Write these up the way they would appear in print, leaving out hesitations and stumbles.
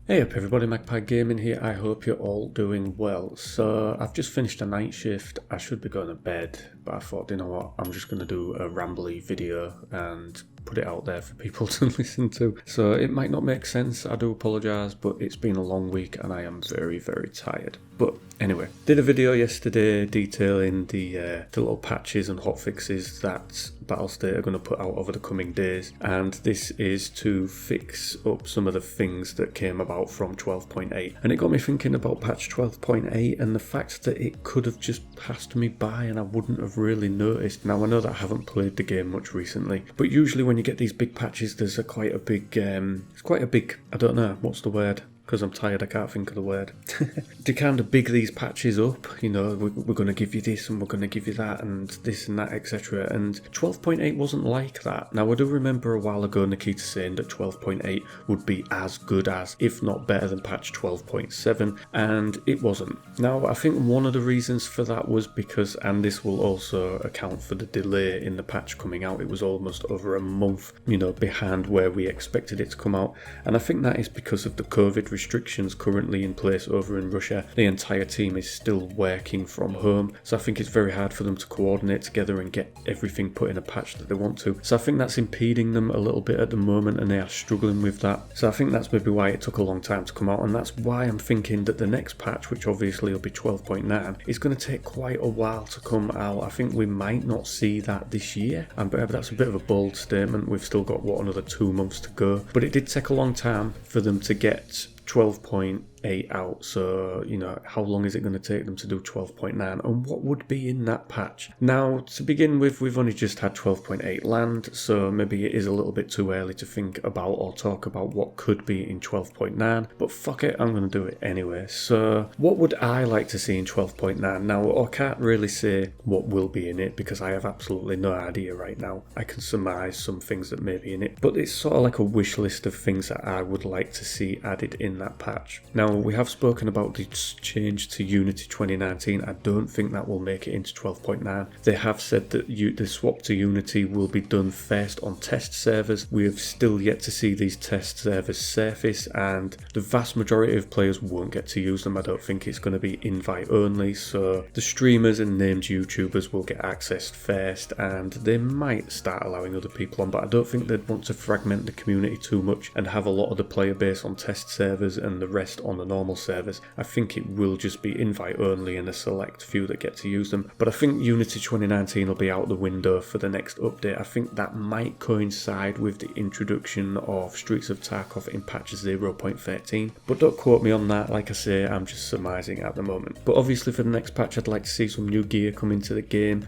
Hey up everybody, Magpie Gaming here. I hope you're all doing well. So I've just finished a night shift. I should be going to bed, but I thought, you know what, I'm just going to do a rambly video and put it out there for people to listen to. So it might not make sense, I do apologise, but it's been a long week and I am very, very tired. But anyway, did a video yesterday detailing the little patches and hotfixes that Battlestate are going to put out over the coming days, and this is to fix up some of the things that came about from 12.8. And it got me thinking about patch 12.8 and the fact that it could have just passed me by and I wouldn't have really noticed. Now I know that I haven't played the game much recently, but usually when you get these big patches there's quite a big, I don't know, what's the word? Because I'm tired, I can't think of the word. To kind of big these patches up, you know, we're going to give you this and we're going to give you that and this and that, etc. And 12.8 wasn't like that. Now, I do remember a while ago Nikita saying that 12.8 would be as good as, if not better than patch 12.7, and it wasn't. Now, I think one of the reasons for that was because, and this will also account for the delay in the patch coming out, it was almost over a month, you know, behind where we expected it to come out. And I think that is because of the COVID restrictions currently in place over in Russia. The entire team is still working from home, so I think it's very hard for them to coordinate together and get everything put in a patch that they want to. So I think that's impeding them a little bit at the moment and they are struggling with that. So I think that's maybe why it took a long time to come out, and that's why I'm thinking that the next patch, which obviously will be 12.9, is going to take quite a while to come out. I think we might not see that this year, but that's a bit of a bold statement. We've still got, what, another 2 months to go, but it did take a long time for them to get 12.8 out, so you know, how long is it going to take them to do 12.9 and what would be in that patch? Now, to begin with, we've only just had 12.8 land, so maybe it is a little bit too early to think about or talk about what could be in 12.9, but fuck it, I'm going to do it anyway. So what would I like to see in 12.9? Now, I can't really say what will be in it because I have absolutely no idea right now. I can surmise some things that may be in it, but it's sort of like a wish list of things that I would like to see added in that patch. Now, we have spoken about the change to Unity 2019. I don't think that will make it into 12.9. They have said that the swap to Unity will be done first on test servers. We have still yet to see these test servers surface, and the vast majority of players won't get to use them. I don't think it's going to be invite only, so the streamers and named YouTubers will get accessed first, and they might start allowing other people on, but I don't think they'd want to fragment the community too much and have a lot of the player base on test servers and the rest on the normal servers. I think it will just be invite only and a select few that get to use them. But I think Unity 2019 will be out the window for the next update. I think that might coincide with the introduction of Streets of Tarkov in patch 0.13. But don't quote me on that, like I say, I'm just surmising at the moment. But obviously for the next patch I'd like to see some new gear come into the game.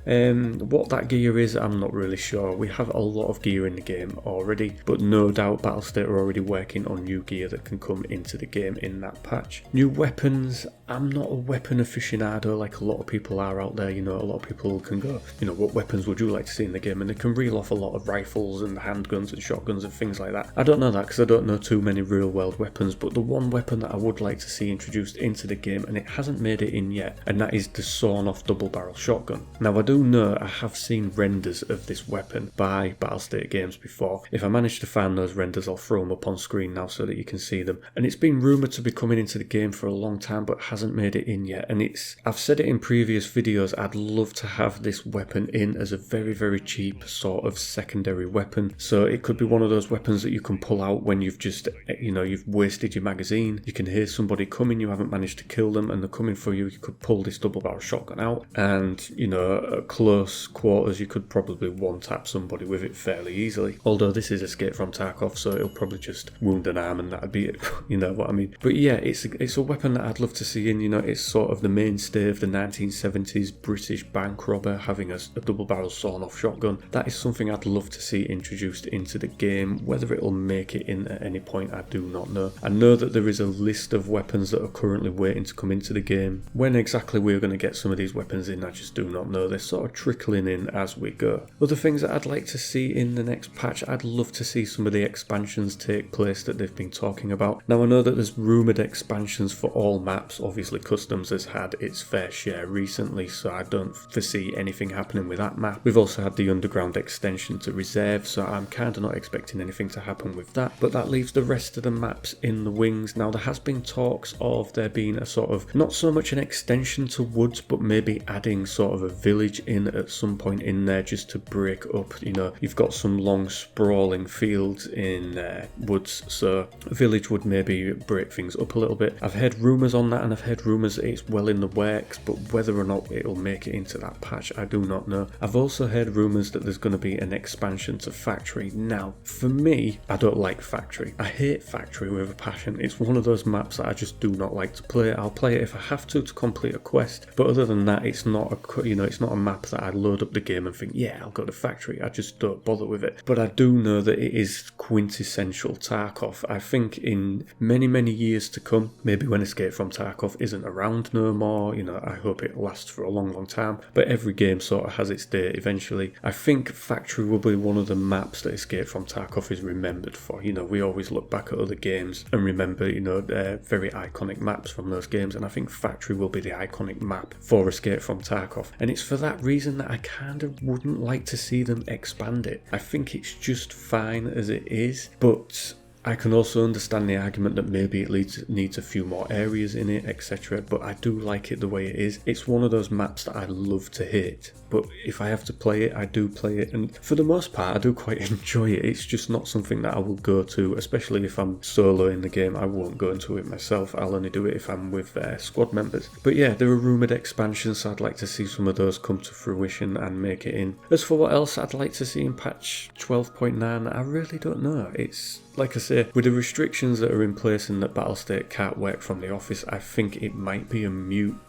What that gear is, I'm not really sure. We have a lot of gear in the game already, but no doubt Battlestate are already working on new gear that can come into the game in that patch. New weapons, I'm not a weapon aficionado like a lot of people are out there. You know, a lot of people can go, you know, what weapons would you like to see in the game, and they can reel off a lot of rifles and handguns and shotguns and things like that. I don't know that because I don't know too many real world weapons, but the one weapon that I would like to see introduced into the game, and it hasn't made it in yet, and that is the sawn off double barrel shotgun. Now I do know I have seen renders of this weapon by Battlestate games before. If I manage to find those renders, I'll throw them up on screen now so that you can see them, and it's been rumoured to be coming into the game for a long time but hasn't made it in yet. And I've said it in previous videos, I'd love to have this weapon in as a very, very cheap sort of secondary weapon. So it could be one of those weapons that you can pull out when you've just, you know, you've wasted your magazine, you can hear somebody coming, you haven't managed to kill them and they're coming for you. You could pull this double barrel shotgun out and, you know, at close quarters you could probably one tap somebody with it fairly easily. Although this is Escape From Tarkov, so it'll probably just wound an arm and that'd be it. You know what I mean? But yeah, it's a weapon that I'd love to see in. You know, it's sort of the mainstay of the 1970s British bank robber having a double barrel sawn off shotgun. That is something I'd love to see introduced into the game. Whether it'll make it in at any point, I do not know. I know that there is a list of weapons that are currently waiting to come into the game. When exactly we're going to get some of these weapons in, I just do not know. They're sort of trickling in as we go. Other things that I'd like to see in the next patch, I'd love to see some of the expansions take place that they've been talking about. Now I know that there's rumoured expansions for all maps. Obviously Customs has had its fair share recently, so I don't foresee anything happening with that map. We've also had the underground extension to Reserve, so I'm kind of not expecting anything to happen with that, but that leaves the rest of the maps in the wings. Now there has been talks of there being a sort of, not so much an extension to Woods, but maybe adding sort of a village in at some point in there just to break up, you know, you've got some long sprawling fields in Woods, so a village would maybe break things up a little bit. I've heard rumours on that, and I've heard rumours that it's well in the works, but whether or not it'll make it into that patch, I do not know. I've also heard rumours that there's going to be an expansion to Factory. Now, for me, I don't like Factory. I hate Factory with a passion. It's one of those maps that I just do not like to play. I'll play it if I have to complete a quest, but other than that, it's not a, you know, it's not a map that I load up the game and think, yeah, I'll go to Factory. I just don't bother with it. But I do know that it is quintessential Tarkov. I think in many years to come, maybe when Escape From Tarkov isn't around no more, you know, I hope it lasts for a long time, but every game sort of has its day eventually. I think Factory will be one of the maps that Escape From Tarkov is remembered for. You know, we always look back at other games and remember, you know, very iconic maps from those games, and I think Factory will be the iconic map for Escape From Tarkov, and it's for that reason that I kind of wouldn't like to see them expand it. I think it's just fine as it is, but I can also understand the argument that maybe it needs a few more areas in it, etc. But I do like it the way it is. It's one of those maps that I love to hate, but if I have to play it, I do play it, and for the most part I do quite enjoy it. It's just not something that I will go to, especially if I'm solo in the game. I won't go into it myself. I'll only do it if I'm with squad members. But yeah, there are rumoured expansions, so I'd like to see some of those come to fruition and make it in. As for what else I'd like to see in patch 12.9, I really don't know. It's like I say, with the restrictions that are in place and that Battlestate can't work from the office, I think it might be a mute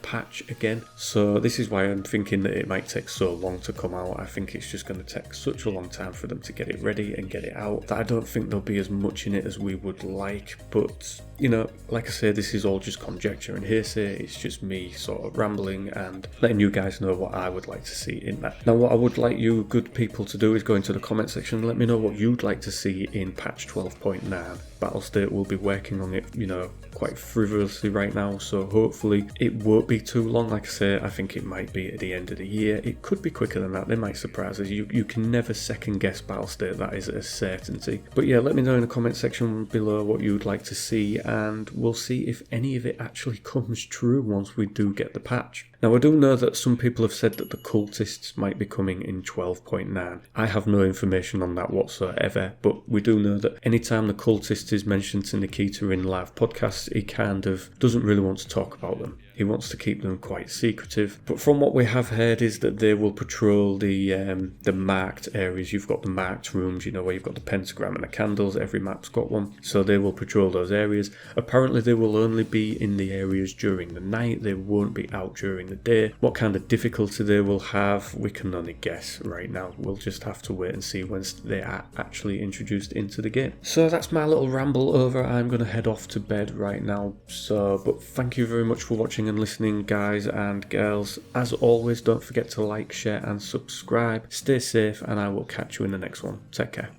patch again. So this is why I'm thinking that it might take so long to come out. I think it's just going to take such a long time for them to get it ready and get it out that I don't think there'll be as much in it as we would like. But you know, like I say, this is all just conjecture and hearsay. It's just me sort of rambling and letting you guys know what I would like to see in that. Now what I would like you good people to do is go into the comment section and let me know what you'd like to see in patch 12.9. Battlestate will be working on it, you know, quite frivolously right now, so hopefully it won't be too long. Like I say, I think it might be at the end of the year. It could be quicker than that. They might surprise us. You can never second guess Battlestate, that is a certainty. But yeah, let me know in the comment section below what you'd like to see, and we'll see if any of it actually comes true once we do get the patch. Now I do know that some people have said that the cultists might be coming in 12.9. I have no information on that whatsoever, but we do know that anytime the cultist is mentioned to Nikita in live podcasts, he kind of doesn't really want to talk about them. He wants to keep them quite secretive. But from what we have heard is that they will patrol the marked areas. You've got the marked rooms, you know, where you've got the pentagram and the candles. Every map's got one. So they will patrol those areas. Apparently they will only be in the areas during the night. They won't be out during the day. What kind of difficulty they will have, we can only guess right now. We'll just have to wait and see when they are actually introduced into the game. So that's my little ramble over. I'm going to head off to bed right now. But thank you very much for watching and listening, guys and girls. As always, don't forget to like, share and subscribe. Stay safe, and I will catch you in the next one. Take care.